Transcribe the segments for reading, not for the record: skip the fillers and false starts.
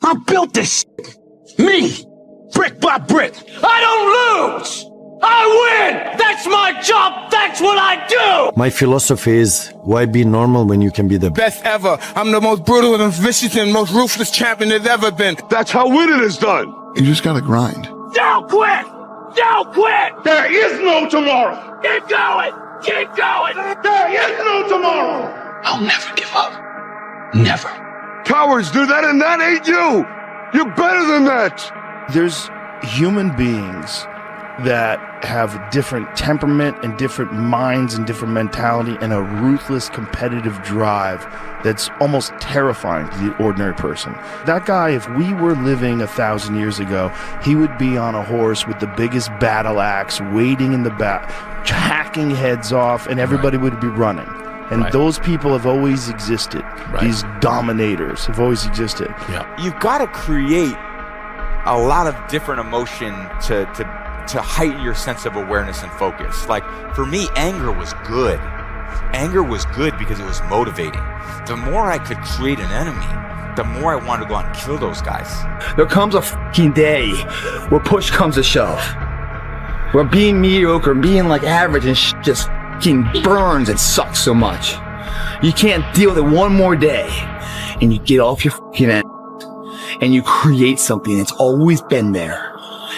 I built this shit. Me, brick by brick. I don't lose. I win. That's my job. That's what I do. My philosophy is, why be normal when you can be the best ever? I'm the most brutal and vicious and most ruthless champion there's ever been. That's how winning is done. You just gotta grind. Don't quit. Don't quit. There is no tomorrow. Keep going. Keep going. There is no tomorrow. I'll never give up. Never. Cowards do that, and that ain't you. You're better than that. There's human beings that have different temperament and different minds and different mentality and a ruthless competitive drive that's almost terrifying to the ordinary person. That guy, if we were living 1,000 years ago, he would be on a horse with the biggest battle axe, waiting in the back, hacking heads off, and everybody would be running. And those people have always existed. These dominators have always existed. You've got to create a lot of different emotion to heighten your sense of awareness and focus. Like, for me, anger was good. Anger was good because it was motivating. The more I could create an enemy, the more I wanted to go out and kill those guys. There comes a fucking day where push comes to shove, where being mediocre and being like average and just fucking burns and sucks so much. You can't deal with it one more day, and you get off your fucking ass and you create something that's always been there.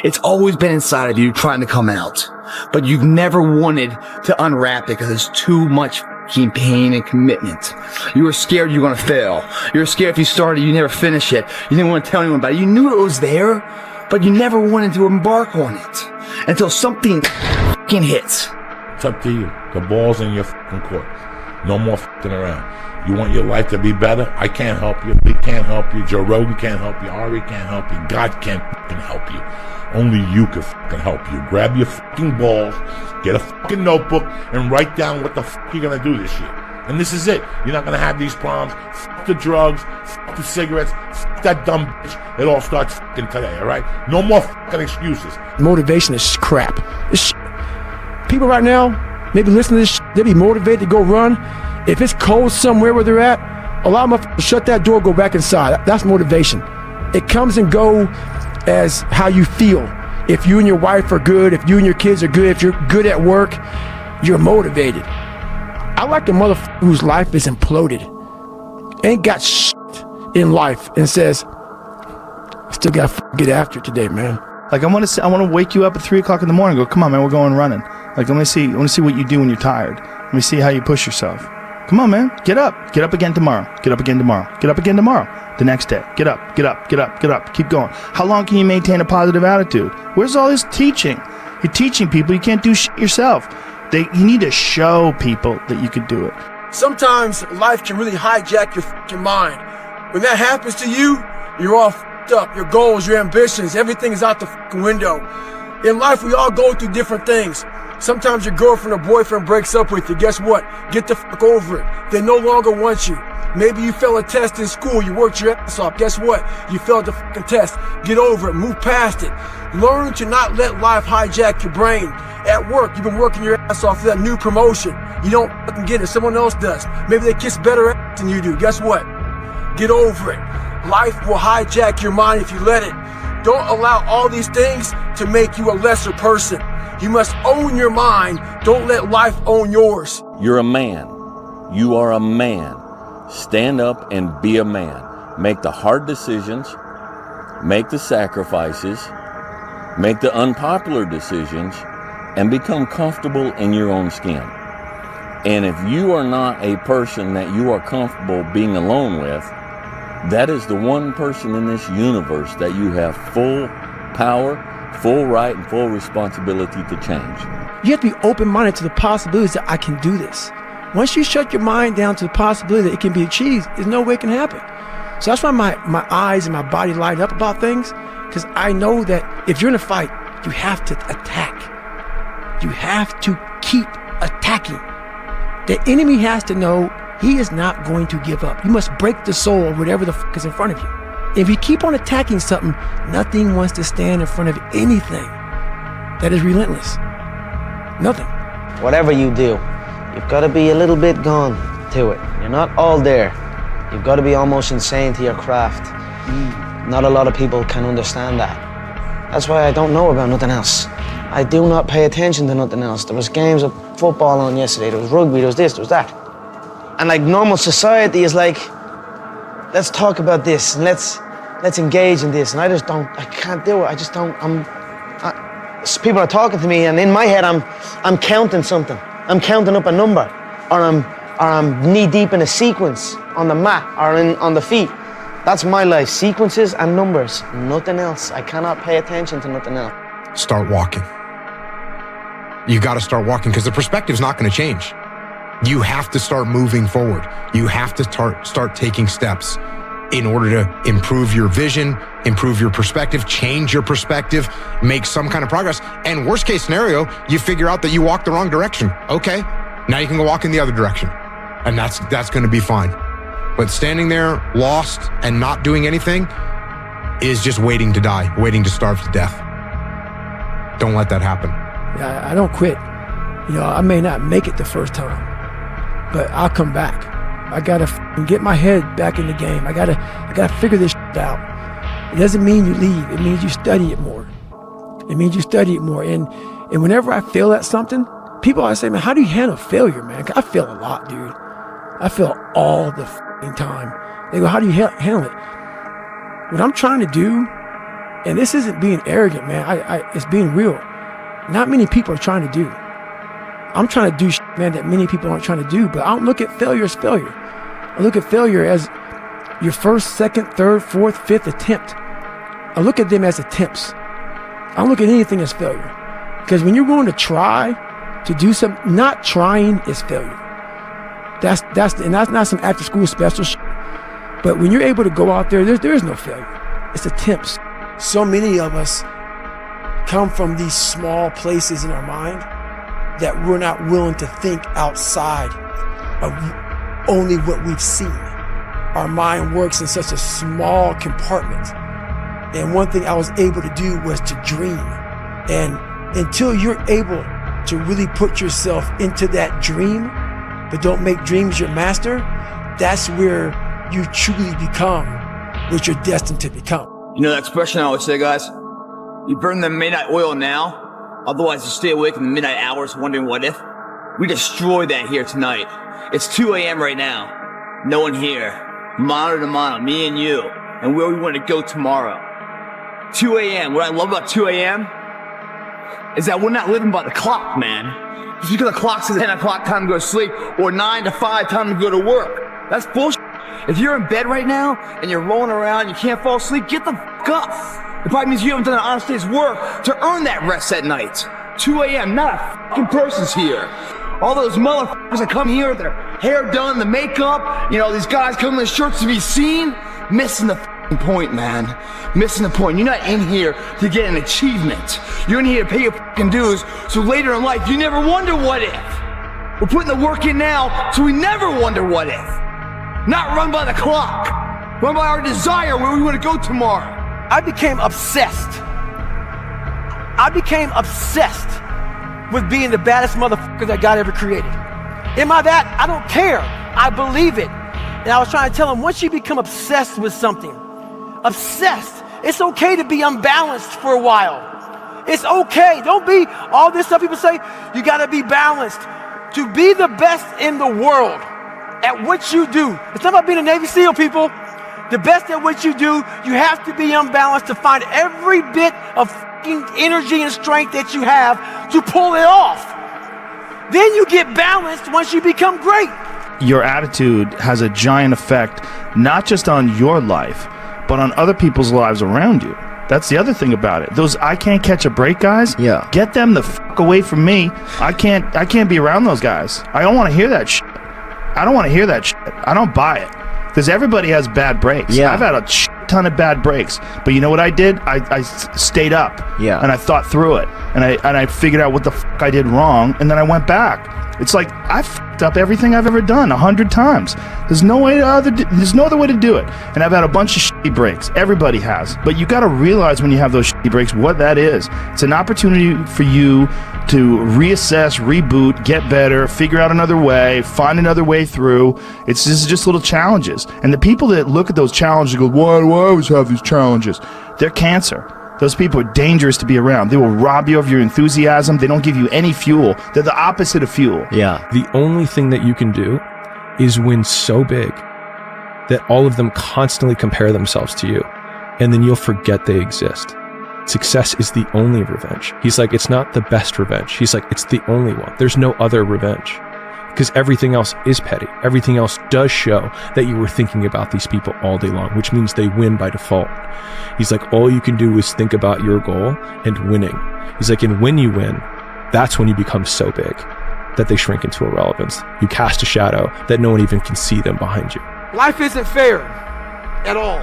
It's always been inside of you trying to come out, but you've never wanted to unwrap it because there's too much fucking pain and commitment. You were scared you were going to fail. You were scared if you started, you never finish it. You didn't want to tell anyone about it. You knew it was there, but you never wanted to embark on it until something fucking hits. It's up to you. The ball's in your fucking court. No more fucking around. You want your life to be better? I can't help you. We can't help you. Joe Rogan can't help you. Ari can't help you. God can't fucking help you. Only you can fucking help you. Grab your fucking balls, get a fucking notebook, and write down what the fuck you're gonna do this year. And this is it. You're not gonna have these problems. Fuck the drugs. Fuck the cigarettes. Fuck that dumb bitch. It all starts fucking today, alright? No more fucking excuses. Motivation is crap. It's people right now, maybe listen to this, they be motivated to go run. If it's cold somewhere where they're at, allow them to shut that door, go back inside. That's motivation. It comes and go as how you feel. If you and your wife are good, if you and your kids are good, if you're good at work, you're motivated. I like the motherfucker whose life is imploded, ain't got shit in life, and says, I still gotta get after it today, man. Like, I want to wake you up at 3 o'clock in the morning and go, come on, man, we're going running. Like, I want to see what you do when you're tired. Let me see how you push yourself. Come on, man, get up. Get up again tomorrow. Get up again tomorrow. Get up again tomorrow. The next day. Get up, get up, get up, get up. Keep going. How long can you maintain a positive attitude? Where's all this teaching? You're teaching people. You can't do shit yourself. You need to show people that you can do it. Sometimes life can really hijack your fucking mind. When that happens to you, you're all fucked up. Your goals, your ambitions, everything is out the fucking window. In life, we all go through different things. Sometimes your girlfriend or boyfriend breaks up with you. Guess what? Get the fuck over it. They no longer want you. Maybe you failed a test in school. You worked your ass off. Guess what? You failed the fucking test. Get over it. Move past it. Learn to not let life hijack your brain. At work, you've been working your ass off for that new promotion. You don't fucking get it. Someone else does. Maybe they kiss better ass than you do. Guess what? Get over it. Life will hijack your mind if you let it. Don't allow all these things to make you a lesser person. You must own your mind. Don't let life own yours. You're a man. You are a man. Stand up and be a man. Make the hard decisions. Make the sacrifices. Make the unpopular decisions. And become comfortable in your own skin. And if you are not a person that you are comfortable being alone with, that is the one person in this universe that you have full power, full right, and full responsibility to change. You have to be open-minded to the possibilities that I can do this. Once you shut your mind down to the possibility that it can be achieved, there's no way it can happen. So that's why my eyes and my body light up about things, because I know that if you're in a fight, you have to attack. You have to keep attacking. The enemy has to know he is not going to give up. You must break the soul of whatever the fuck is in front of you. If you keep on attacking something, nothing wants to stand in front of anything that is relentless. Nothing. Whatever you do, you've got to be a little bit gone to it. You're not all there. You've got to be almost insane to your craft. Not a lot of people can understand that. That's why I don't know about nothing else. I do not pay attention to nothing else. There was games of football on yesterday, there was rugby, there was this, there was that. And like normal society is like, let's talk about this and let's engage in this. And I can't do it. I just don't, people are talking to me and in my head I'm counting something. I'm counting up a number or I'm knee deep in a sequence on the mat or on the feet. That's my life, sequences and numbers, nothing else. I cannot pay attention to nothing else. Start walking. You got to start walking because the perspective's not going to change. You have to start moving forward. You have to start taking steps in order to improve your vision, improve your perspective, change your perspective, make some kind of progress. And worst case scenario, you figure out that you walked the wrong direction. Okay, now you can go walk in the other direction. And that's going to be fine. But standing there lost and not doing anything is just waiting to die, waiting to starve to death. Don't let that happen. I don't quit. You know, I may not make it the first time, but I'll come back. I gotta get my head back in the game. I gotta figure this shit out. It doesn't mean you leave. It means you study it more. It means you study it more. And whenever I fail at something, people always say, man, how do you handle failure, man? I fail a lot, dude. I fail all the time. They go, how do you handle it? What I'm trying to do, and this isn't being arrogant, man. It's being real. Not many people are trying to do. I'm trying to do shit, man, that many people aren't trying to do, but I don't look at failure as failure. I look at failure as your first, second, third, fourth, fifth attempt. I look at them as attempts. I don't look at anything as failure. Because when you're going to try to do something, not trying is failure. That's not some after school special shit. But when you're able to go out there is no failure. It's attempts. So many of us come from these small places in our mind that we're not willing to think outside of only what we've seen. Our mind works in such a small compartment. And one thing I was able to do was to dream. And until you're able to really put yourself into that dream, but don't make dreams your master, that's where you truly become what you're destined to become. You know that expression I always say, guys? You burn the midnight oil now, otherwise you stay awake in the midnight hours wondering what if. We destroy that here tonight. It's 2 a.m. right now. No one here. Mano to mano, me and you, and where we want to go tomorrow. 2 a.m. What I love about 2 a.m. is that we're not living by the clock, man. Just because the clock says 10 o'clock time to go to sleep or 9 to 5 time to go to work. That's bullshit. If you're in bed right now and you're rolling around, you can't fall asleep, get the fuck up. It probably means you haven't done an honest day's work to earn that rest at night. 2 a.m., not a fucking person's here. All those motherfuckers that come here with their hair done, the makeup, you know, these guys come in the shirts to be seen, missing the fucking point, man. Missing the point. You're not in here to get an achievement. You're in here to pay your fucking dues, so later in life, you never wonder what if. We're putting the work in now, so we never wonder what if. Not run by the clock. Run by our desire where we want to go tomorrow. I became obsessed. With being the baddest motherfucker that God ever created. Am I that? I don't care. I believe it. And I was trying to tell him, once you become obsessed with something, it's okay to be unbalanced for a while. It's okay. Don't be all this stuff people say, you gotta be balanced. To be the best in the world at what you do. It's not about being a Navy SEAL, people. The best at what you do, you have to be unbalanced to find every bit of energy and strength that you have to pull it off. Then you get balanced once you become great. Your attitude has a giant effect, not just on your life, but on other people's lives around you. That's the other thing about it. Those I can't catch a break guys, yeah. Get them the fuck away from me. I can't be around those guys. I don't want to hear that shit. I don't want to hear that shit. I don't buy it. Because everybody has bad breaks. Yeah. I've had a ton of bad breaks. But you know what I did? I stayed up. Yeah. And I thought through it. And I figured out what the fuck I did wrong. And then I went back. It's like I've fucked up everything I've ever done 100 times. There's no other way to do it. And I've had a bunch of shitty breaks. Everybody has. But you got to realize when you have those shitty breaks what that is. It's an opportunity for you to reassess, reboot, get better, figure out another way, find another way through. This is just little challenges. And the people that look at those challenges and go, why do I always have these challenges? They're cancer. Those people are dangerous to be around. They will rob you of your enthusiasm. They don't give you any fuel. They're the opposite of fuel. Yeah. The only thing that you can do is win so big that all of them constantly compare themselves to you, and then you'll forget they exist. Success is the only revenge. He's like, it's not the best revenge. He's like, it's the only one. There's no other revenge. Because everything else is petty. Everything else does show that you were thinking about these people all day long, which means they win by default. He's like, all you can do is think about your goal and winning. He's like, and when you win, that's when you become so big that they shrink into irrelevance. You cast a shadow that no one even can see them behind you. Life isn't fair at all.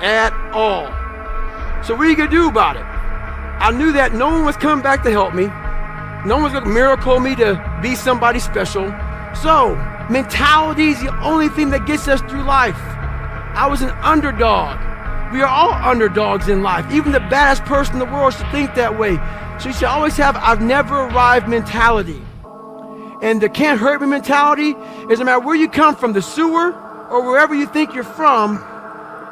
At all. So what are you going to do about it? I knew that no one was coming back to help me. No one's going to miracle me to be somebody special. So, mentality is the only thing that gets us through life. I was an underdog. We are all underdogs in life. Even the baddest person in the world should think that way. So you should always have I've never arrived mentality. And the can't hurt me mentality is no matter where you come from, the sewer or wherever you think you're from.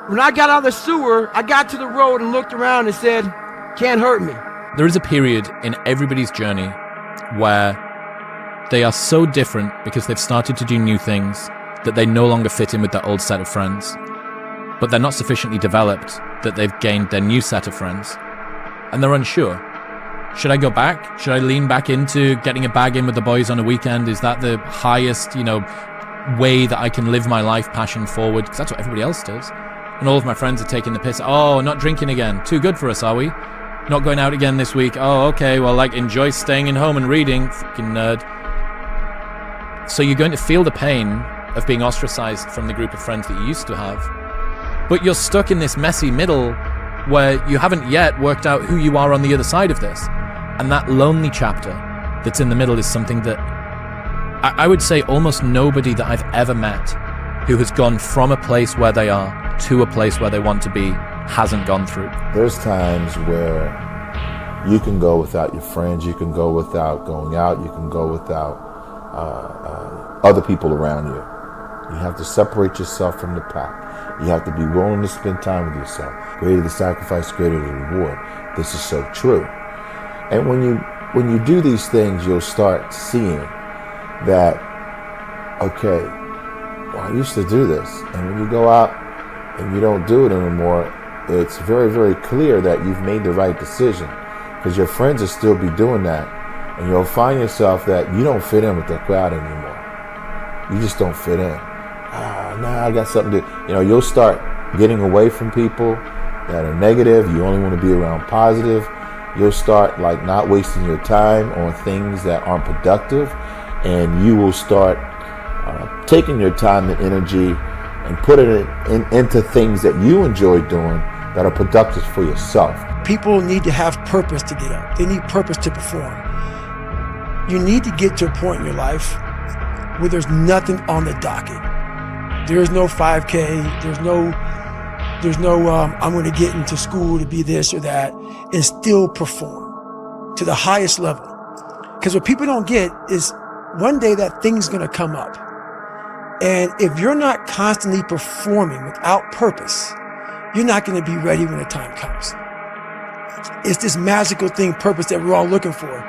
When I got out of the sewer, I got to the road and looked around and said, can't hurt me. There is a period in everybody's journey where they are so different because they've started to do new things that they no longer fit in with their old set of friends. But they're not sufficiently developed that they've gained their new set of friends. And they're unsure. Should I go back? Should I lean back into getting a bag in with the boys on a weekend? Is that the highest, way that I can live my life passion forward? Because that's what everybody else does. And all of my friends are taking the piss. Oh, not drinking again. Too good for us, are we? Not going out again this week. Oh, okay. Well, enjoy staying in home and reading. Fucking nerd. So you're going to feel the pain of being ostracized from the group of friends that you used to have. But you're stuck in this messy middle where you haven't yet worked out who you are on the other side of this. And that lonely chapter that's in the middle is something that I would say almost nobody that I've ever met who has gone from a place where they are to a place where they want to be hasn't gone through. There's times where you can go without your friends, you can go without going out, you can go without other people around you. You have to separate yourself from the pack. You have to be willing to spend time with yourself. Greater the sacrifice, greater the reward. This is so true. And when you do these things, you'll start seeing that, okay, well, I used to do this. And when you go out and you don't do it anymore, it's very, very clear that you've made the right decision, because your friends will still be doing that. And you'll find yourself that you don't fit in with that crowd anymore. You just don't fit in. I got something to, you'll start getting away from people that are negative. You only want to be around positive. You'll start not wasting your time on things that aren't productive. And you will start taking your time and energy and putting it into things that you enjoy doing that are productive for yourself. People need to have purpose to get up. They need purpose to perform. You need to get to a point in your life where there's nothing on the docket. There's no 5K. There's no I'm going to get into school to be this or that, and still perform to the highest level. Because what people don't get is one day that thing's going to come up. And if you're not constantly performing without purpose, you're not going to be ready when the time comes. It's this magical thing, purpose, that we're all looking for.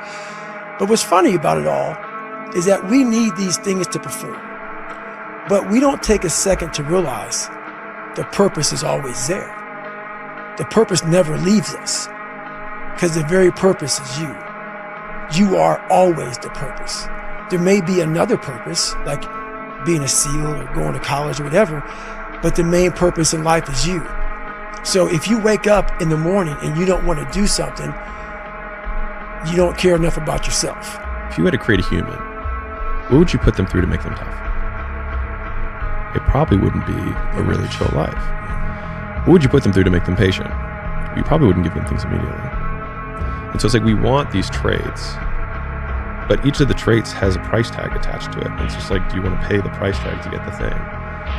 But what's funny about it all is that we need these things to perform. But we don't take a second to realize the purpose is always there. The purpose never leaves us, because the very purpose is you. You are always the purpose. There may be another purpose, like being a SEAL or going to college or whatever, but the main purpose in life is you. So if you wake up in the morning and you don't want to do something, you don't care enough about yourself. If you had to create a human, what would you put them through to make them tough? It probably wouldn't be a really chill life. What would you put them through to make them patient? You probably wouldn't give them things immediately. And so it's we want these traits, But each of the traits has a price tag attached to it. It's just like, do you want to pay the price tag to get the thing?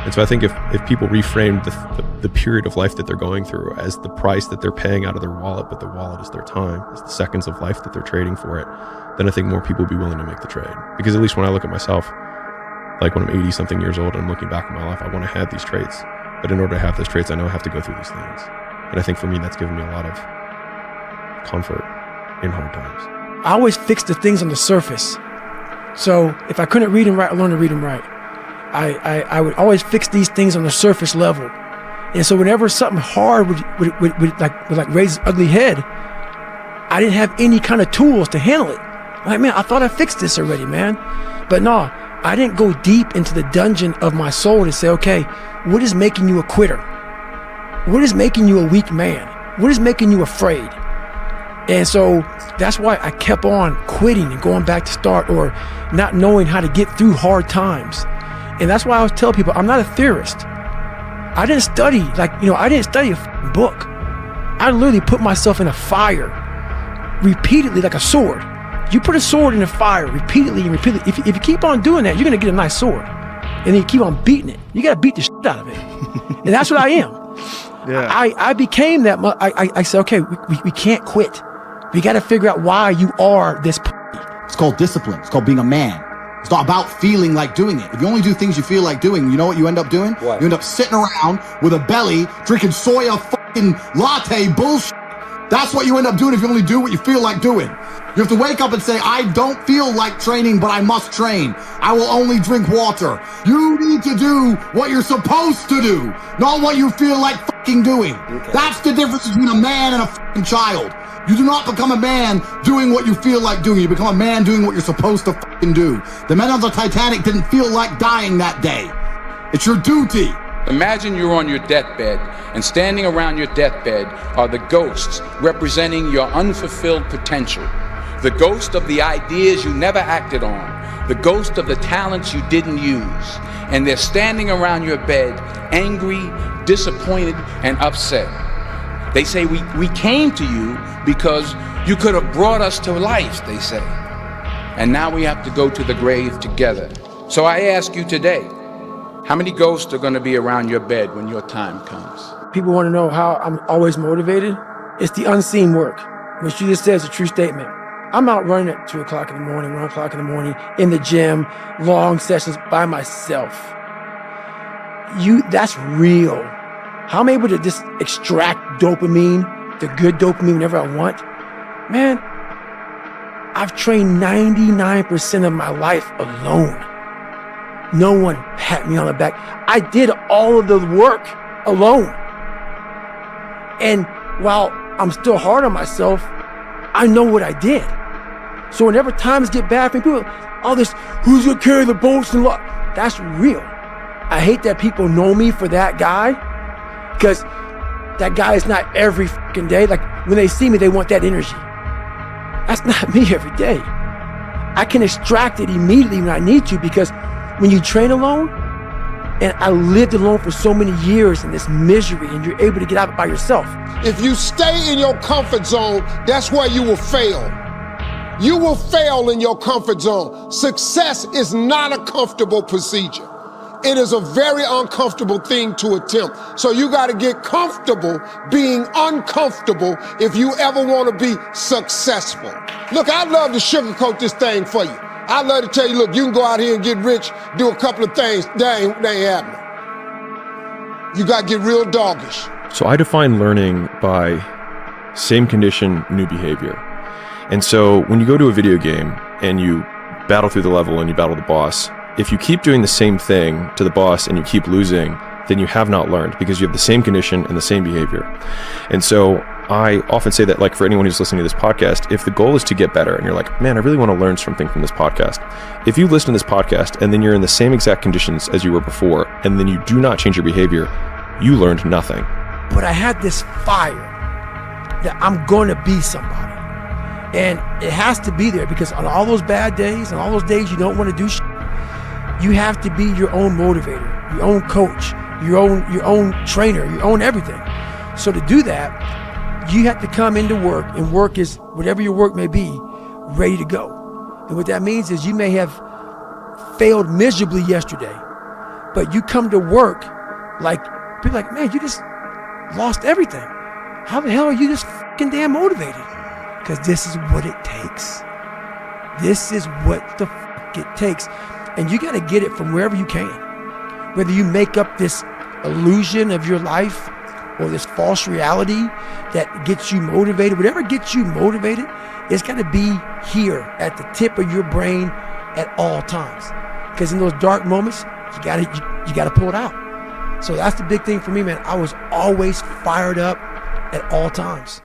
And so I think if people reframe the period of life that they're going through as the price that they're paying out of their wallet, but the wallet is their time, it's the seconds of life that they're trading for it, then I think more people will be willing to make the trade. Because at least when I look at myself, like when I'm 80 something years old and I'm looking back at my life, I want to have these traits. But in order to have those traits, I know I have to go through these things. And I think for me, that's given me a lot of comfort in hard times. I always fix the things on the surface. So if I couldn't read and write, I learned to read and write. I would always fix these things on the surface level. And so whenever something hard would raise its ugly head, I didn't have any kind of tools to handle it. I'm like, man, I thought I fixed this already, man. But no, I didn't go deep into the dungeon of my soul to say, okay, what is making you a quitter? What is making you a weak man? What is making you afraid? And so that's why I kept on quitting and going back to start, or not knowing how to get through hard times. And that's why I always tell people, I'm not a theorist. I didn't study, I didn't study a book. I literally put myself in a fire repeatedly like a sword. You put a sword in a fire repeatedly and repeatedly. If you keep on doing that, you're going to get a nice sword. And then you keep on beating it. You got to beat the shit out of it. And that's what I am. Yeah. I became that. I said, okay, we can't quit. We got to figure out why you are this. It's called discipline. It's called being a man. It's not about feeling like doing it. If you only do things you feel like doing, you know what you end up doing? What? You end up sitting around with a belly, drinking soya fucking latte bullshit. That's what you end up doing if you only do what you feel like doing. You have to wake up and say, I don't feel like training, but I must train. I will only drink water. You need to do what you're supposed to do, not what you feel like fucking doing. Okay. That's the difference between a man and a fucking child. You do not become a man doing what you feel like doing. You become a man doing what you're supposed to fucking do. The men on the Titanic didn't feel like dying that day. It's your duty. Imagine you're on your deathbed, and standing around your deathbed are the ghosts representing your unfulfilled potential. The ghost of the ideas you never acted on. The ghost of the talents you didn't use. And they're standing around your bed, angry, disappointed, and upset. They say, we came to you because you could have brought us to life, they say. And now we have to go to the grave together. So I ask you today, how many ghosts are going to be around your bed when your time comes? People want to know how I'm always motivated. It's the unseen work. What you just said is a true statement. I'm out running at 2 o'clock in the morning, 1 o'clock in the morning, in the gym, long sessions by myself. That's real. How I'm able to just extract dopamine, the good dopamine whenever I want. Man, I've trained 99% of my life alone. No one pat me on the back. I did all of the work alone. And while I'm still hard on myself, I know what I did. So whenever times get bad for people, all this, who's gonna carry the boats and what? That's real. I hate that people know me for that guy, because that guy is not every fucking day. Like when they see me, they want that energy. That's not me every day. I can extract it immediately when I need to, because when you train alone, and I lived alone for so many years in this misery, and you're able to get out by yourself. If you stay in your comfort zone, that's where you will fail. You will fail in your comfort zone. Success is not a comfortable procedure. It is a very uncomfortable thing to attempt. So you got to get comfortable being uncomfortable if you ever want to be successful. Look, I'd love to sugarcoat this thing for you. I'd love to tell you, look, you can go out here and get rich, do a couple of things. That ain't happening. You got to get real doggish. So I define learning by same condition, new behavior. And so when you go to a video game and you battle through the level and you battle the boss, if you keep doing the same thing to the boss and you keep losing, then you have not learned, because you have the same condition and the same behavior. And so I often say that, like, for anyone who's listening to this podcast, if the goal is to get better and you're like, man, I really want to learn something from this podcast. If you listen to this podcast and then you're in the same exact conditions as you were before, and then you do not change your behavior, you learned nothing. But I had this fire that I'm going to be somebody. And it has to be there, because on all those bad days and all those days you don't want to do shit, you have to be your own motivator, your own coach, your own trainer, your own everything. So to do that, you have to come into work, and work is whatever your work may be, ready to go. And what that means is you may have failed miserably yesterday, but you come to work like, be like, man, you just lost everything. How the hell are you just fucking damn motivated? Because this is what it takes. This is what the fuck it takes. And you got to get it from wherever you can. Whether you make up this illusion of your life or this false reality that gets you motivated, whatever gets you motivated, it's got to be here at the tip of your brain at all times. Because in those dark moments, you got to pull it out. So that's the big thing for me, man. I was always fired up at all times.